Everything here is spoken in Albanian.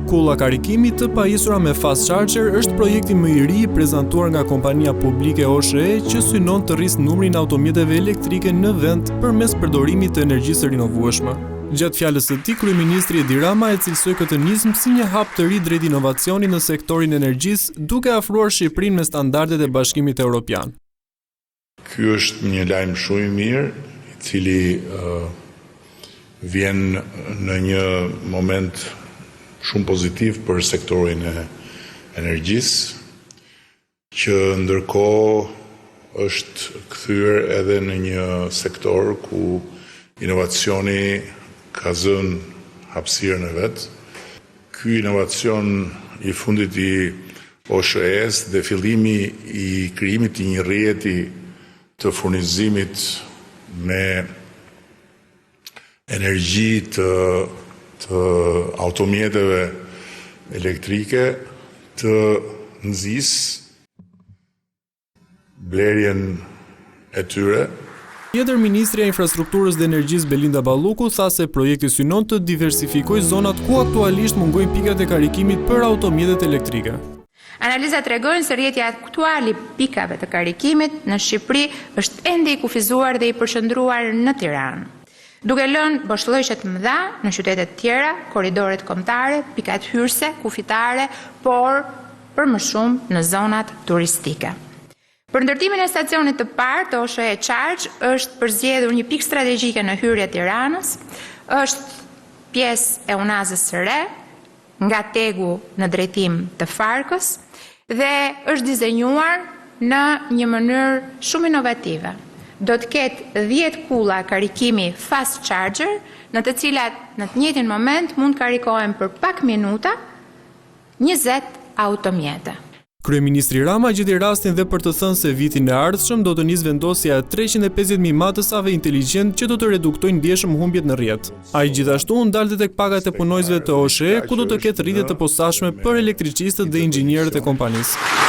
Kulla karikimi të pajisura me fast charger është projekti më i ri i prezantuar nga kompania publike OSHE që synon të rrisë numrin e automjeteve elektrike në vend përmes përdorimit të energjisë rinovueshme. Gjatë fjalës së tij, kryeministri Edi Rama e cilësoi këtë nismë si një hap të ri drejt inovacionit në sektorin e energjisë, duke afruar Shqipërinë me standardet e Bashkimit Evropian. Ky është një lajm shumë i mirë, i cili vjen në një moment shumë pozitiv për sektorin e energjisë, që ndërkohë është kthyer edhe në një sektor ku inovacioni ka zënë hapësirën e vet. Ky inovacion i fundit i OSHE-s dhe fillimi i krijimit të një rrjeti të furnizimit me energji të automjeteve elektrike të nxjisë blerjen e tyre. Tjetër, Ministria e Infrastrukturës dhe Energjisë Belinda Balluku tha se projekti synon të diversifikojë zonat ku aktualisht mungojnë pikat e karikimit për automjetet elektrike. Analizat tregojnë se rrjeti aktual i pikave të karikimit në Shqipëri është ende i kufizuar dhe i përqendruar në Tiranë, duke lënë boshllëqe të mëdha në qytete të tjera, korridoret kombëtare, pikat hyrëse, kufitare, por për më shumë në zonat turistike. Për ndërtimin e stacionit të parë të OSHE Charge është përzgjedhur një pikë strategjike në hyrje Tiranës, është pjesë e unazës së re, nga Tegu në drejtim të Farkës, dhe është dizenjuar në një mënyrë shumë inovative. Do të ketë 10 kulla karikimi fast charger, në të cilat në të njëjtin moment mund karikohen për pak minuta 20 automjete. Kryeministri Rama gjeti rastin dhe për të thënë se vitin e ardhshëm do të nisë vendosja e 350.000 matësave inteligjent që do të reduktojnë ndjeshëm humbjet në rrjet. Ai gjithashtu ndalte tek pagat e punojësve të OSHE, ku do të ketë rritje të posaçme për elektricistët dhe inxhinierët e kompanisë.